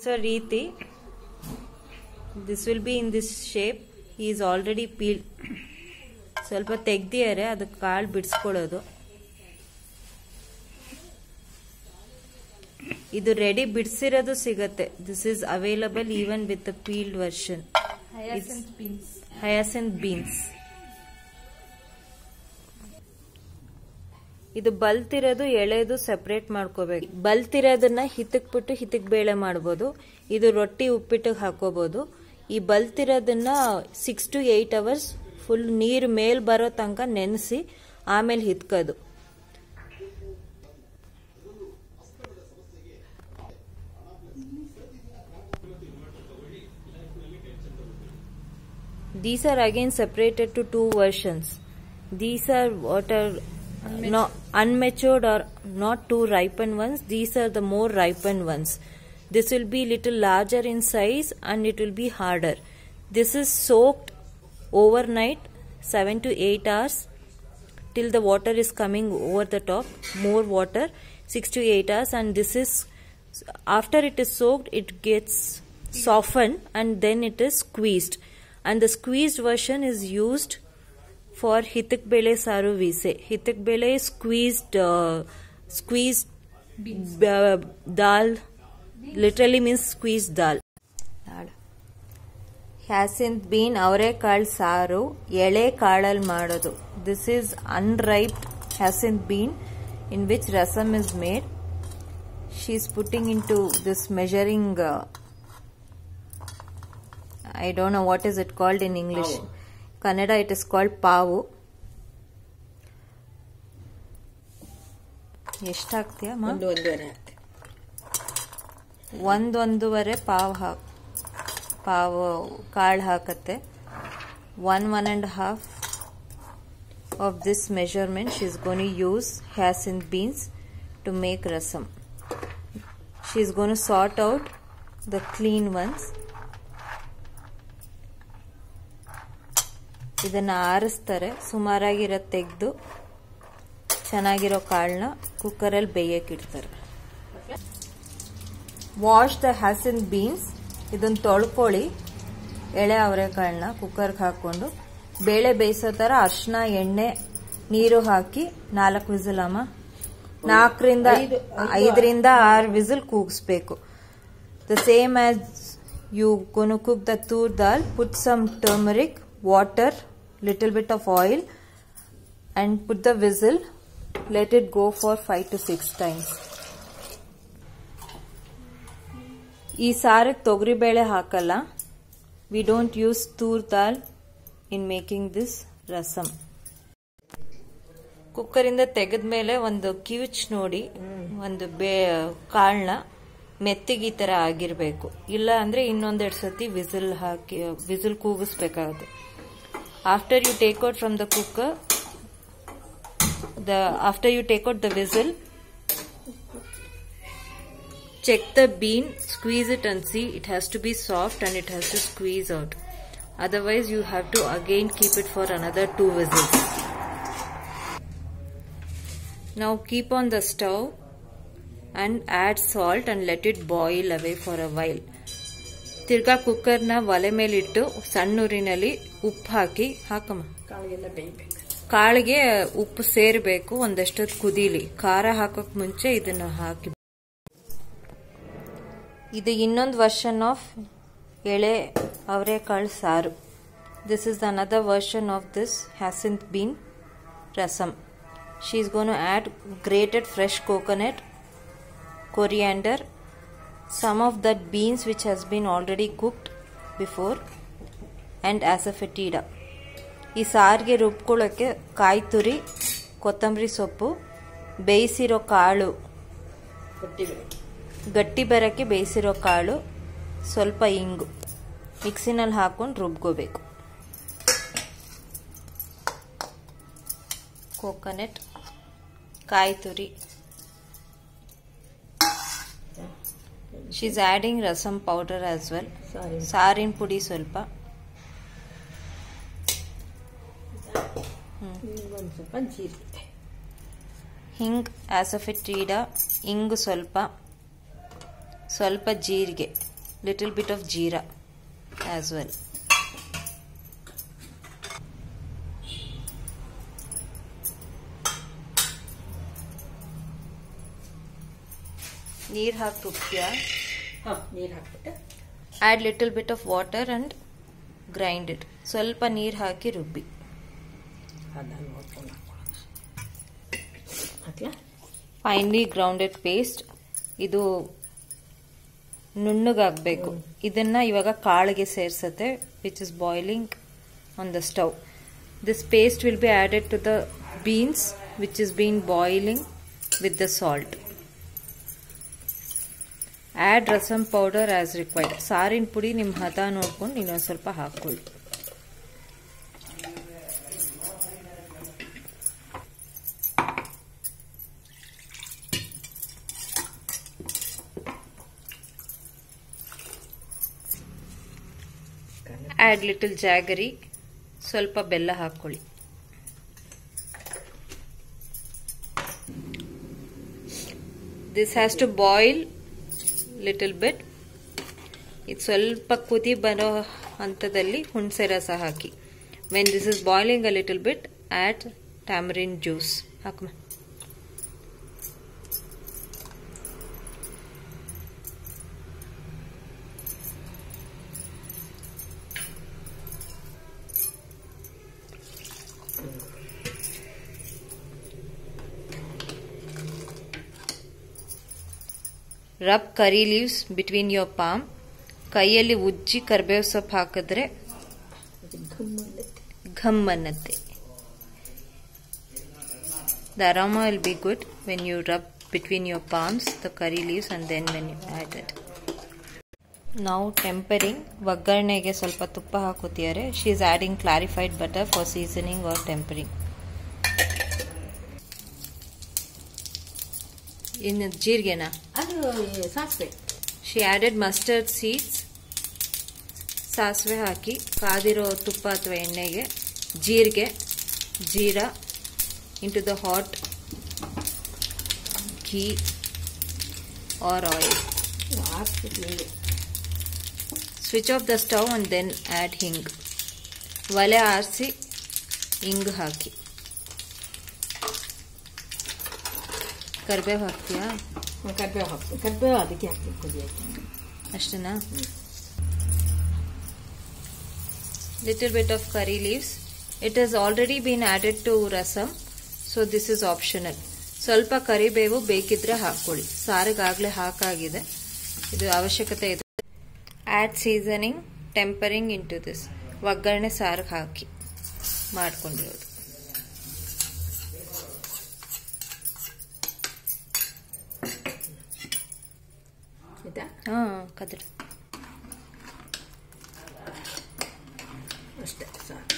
So Reeti, this will be in this shape. He is already peeled. ಸ್ವಲ್ಪ ತೆಗ್ದಿಯಾರೆ, ಅದಕ್ಕೆ ಕಾಳು ಬಿಡಿಸ್ಕೊಳ್ಳೋದು. ಇದು ರೆಡಿ ಬಿಡಿಸಿರೋದು ಸಿಗತ್ತೆ. This is available even with the peeled version. Hyacinth beans. ಇದು ಬಲ್ತಿರೋದು ಎಳೆದು ಸೆಪರೇಟ್ ಮಾಡ್ಕೋಬೇಕು. ಬಲ್ತಿರೋದನ್ನ ಹಿತಕ್ಬಿಟ್ಟು ಹಿತಕ್ ಬೇಳೆ ಮಾಡ್ಬೋದು. ಇದು ರೊಟ್ಟಿ ಉಪ್ಪಿಟ್ಟಿಗೆ ಹಾಕೋಬಹುದು. ಈ ಬಲ್ತಿರೋದನ್ನ 6 to 8 hours ಫುಲ್ ನೀರು ಮೇಲ್ ಬರೋ ತನಕ ನೆನೆಸಿ ಆಮೇಲೆ ಹಿತ್ಕೋದು. These are again separated to 2 versions. These are what are unmatured or not too ripened ones. These are the more ripened ones. This will be little larger in size and it will be harder. This is soaked overnight 7 to 8 hours till the water is coming over the top. More water, 6 to 8 hours, and this is after it is soaked, it gets softened and then it is squeezed. And the squeezed version is used for hitak bele saru vise. Hitak bele is squeezed dal, literally means squeezed dal. Hyacinth bean ಅವರೆಕಾಳು ಸಾರು ಎಳೆ ಕಾಳಲ್ಲಿ ಮಾಡೋದು. This is unriped hyacinth bean in which rasam is made. She is putting in to this measuring, I don't know what is it called in English. Kannada it is called pavu. ಎಷ್ಟು ಹಾಕ್ತೀಯ? ಒಂದೂವರೆ ಪಾವು ಕಾಳು ಹಾಕತ್ತೆ. 1.5 of this measurement she is going to use hyacinth beans to make rasam. She is going to sort out the clean ones. ಇದನ್ನ ಆರಿಸ್ತಾರೆ. ಸುಮಾರಾಗಿರೋ ತೆಗೆದು ಚೆನ್ನಾಗಿರೋ ಕಾಳನ್ನ ಕುಕ್ಕರಲ್ಲಿ ಬೇಯಕ್ಕಿಡ್ತಾರೆ. Wash the hyacinth beans. ಇದನ್ನ ತೊಳ್ಕೊಳ್ಳಿ. ಎಳೆ ಅವರೆಕಾಳನ್ನ ಕುಕ್ಕರ್ಗೆ ಹಾಕೊಂಡು ಬೇಳೆ ಬೇಯಿಸೋ ತರ ಅರ್ಶಿನ, ಎಣ್ಣೆ, ನೀರು ಹಾಕಿ 4 ವಿಸಿಲ್ ಅಮ್ಮ. 5 ರಿಂದ 6 ವಿಸಿಲ್ ಕೂಗಿಸ್ಬೇಕು. The same as you gonna cook the toor dal. Put some turmeric, water, little bit of oil and put the whistle. Let it go for 5 to 6 times. ಈ ಸಾರಿಗೆ ತೊಗರಿ ಬೇಳೆ ಹಾಕಲ್ಲ. We don't use tur dal in making this rasam. ಕುಕ್ಕರಿಂದ ತೆಗೆದ ಮೇಲೆ ಒಂದು ಕಿವುಚ್ ನೋಡಿ, ಒಂದು ಕಾಳನ್ನ ಮೆತ್ತಿಗೆ ಈ ತರ ಆಗಿರ್ಬೇಕು. ಇಲ್ಲ ಅಂದ್ರೆ ಇನ್ನೊಂದೆರಡು ಸತಿ ವಿಸಿಲ್ ಹಾಕಿ ವಿಸಿಲ್ ಕೂಗಿಸ್ಬೇಕಾಗುತ್ತೆ. After you take out from the cooker, after you take out the whistle, check the bean, squeeze it and see it has to be soft and it has to squeeze out. Otherwise you have to again keep it for another 2 whistles. Now keep on the stove and add salt and let it boil away for a while. ತಿರ್ಗಾ ಕುಕ್ಕರ್ನ ಒಲೆ ಮೇಲಿಟ್ಟು ಸಣ್ಣೂರಿನಲ್ಲಿ ಉಪ್ಪು ಹಾಕಿ ಹಾಕಮ್ಮ. ಕಾಳಿಗೆ ಉಪ್ಪು ಸೇರ್ಬೇಕು. ಒಂದಷ್ಟೊತ್ತು ಕುದೀಲಿ. ಖಾರ ಹಾಕೋಕ್ ಮುಂಚೆ ಇದನ್ನ ಹಾಕಿ. ಇದು ಇನ್ನೊಂದು ವರ್ಷನ್ ಆಫ್ ಎಳೆ ಅವರೆಕಾಳು ಸಾರು. This is another version of this hyacinth bean rasam. She is going to add grated fresh coconut, coriander, some of that beans which has been already cooked before, and asafoetida. ಈ ಸಾರಿಗೆ ರುಬ್ಕೊಳ್ಳೋಕ್ಕೆ ಕಾಯಿ ತುರಿ, ಕೊತ್ತಂಬರಿ ಸೊಪ್ಪು, ಬೇಯಿಸಿರೋ ಕಾಳು, ಗಟ್ಟಿ ಬರೋಕ್ಕೆ ಬೇಯಿಸಿರೋ ಕಾಳು, ಸ್ವಲ್ಪ ಇಂಗು ಮಿಕ್ಸಿನಲ್ಲಿ ಹಾಕೊಂಡು ರುಬ್ಕೋಬೇಕು. ಕೋಕೋನಟ್, ಕಾಯಿ ತುರಿ. She is adding rasam powder as well. ಸಾರಿನ ಪುಡಿ ಸ್ವಲ್ಪ. ಹಿಂಗ್, asafoetida, ಇಂಗು ಸ್ವಲ್ಪ, ಸ್ವಲ್ಪ ಜೀರಿಗೆ. little bit of jeera as well. ನೀರು ಹಾಕಿ ರುಬ್ಬಿಯಾ? ನೀರು ಹಾಕ್ಬಿಟ್ಟು add little bit of water and grind it. ಸ್ವಲ್ಪ ನೀರು ಹಾಕಿ ರುಬ್ಬಿ. ಅದನ್ನು ನೋಡ್ಕೊಂಡು ಹಾಕ್ಲಾ? Finally grounded paste. ಇದು ನುಣ್ಣಗಾಗಬೇಕು. ಇದನ್ನ ಇವಾಗ ಕಾಳಿಗೆ ಸೇರಿಸುತ್ತೆ, which is boiling on the stove. This paste will be added to the beans which is bean boiling with the salt. Add rasam powder as required. ಸಾರಿನ ಪುಡಿ ನಿಮ್ಮ ಹದ ನೋಡ್ಕೊಂಡು ಇನ್ನೊಂದು ಸ್ವಲ್ಪ ಹಾಕ್ಕೊಳ್ಳಿ. Add little jaggery. ಸ್ವಲ್ಪ ಬೆಲ್ಲ ಹಾಕ್ಕೊಳ್ಳಿ. This has to boil little bit. ಇದು ಸ್ವಲ್ಪ ಕುದಿ ಬರೋ ಹಂತದಲ್ಲಿ ಹುಣಸೆ ರಸ ಹಾಕಿ. When this is boiling a little bit, add tamarind juice ಹಾಕಮ್ಮ. Rub curry leaves between your palm. ಕೈಯಲ್ಲಿ ಉಜ್ಜಿ ಕರಿಬೇವು ಸೊಪ್ಪು ಹಾಕಿದ್ರೆ ಘಮ್ ಅನ್ನತ್ತೆ. The aroma will be good when you rub between your palms the curry leaves and then when you add it. Now tempering. ಒಗ್ಗರಣೆಗೆ ಸ್ವಲ್ಪ ತುಪ್ಪ ಹಾಕುತ್ತಿದ್ದಾರೆ. She is adding clarified butter for seasoning or tempering. ಇನ್ನು ಜೀರಿಗೆನಾ? ಅದು ಸಾಸಿವೆ. She added mustard seeds. ಸಾಸಿವೆ ಹಾಕಿ ಕಾದಿರೋ ತುಪ್ಪ ಅಥವಾ ಎಣ್ಣೆಗೆ ಜೀರಿಗೆ, jeera into the hot ghee or oil. Switch off the stove and then add hing. ಒಲೆ ಆರಿಸಿ ಹಿಂಗ್ ಹಾಕಿ. ಕರಿಬೇವು ಹಾಕ್ತೀಯಾ? ಕರಿಬೇವು ಹಾಕ್ತೀನಿ. ಕರಿಬೇವು ಅದಕ್ಕೆ ಹಾಕ್ತೀನಿ, ಕುದಿಯಕ್ಕೆ ಅಷ್ಟೇನಾ? Little bit of curry leaves. It has already been added to rasam, so this is optional. ಸ್ವಲ್ಪ ಕರಿಬೇವು ಬೇಕಿದ್ರೆ ಹಾಕೊಳ್ಳಿ. ಸಾರಿಗಾಗಲೇ ಹಾಕಾಗಿದೆ, ಇದು ಅವಶ್ಯಕತೆ ಇದೆ. Add seasoning, tempering into this. ಒಗ್ಗರಣೆ ಸಾರಿಗೆ ಹಾಕಿ ಮಾಡ್ಕೊಂಡಿರೋದು. ಅಷ್ಟೇ ಸಾಕು.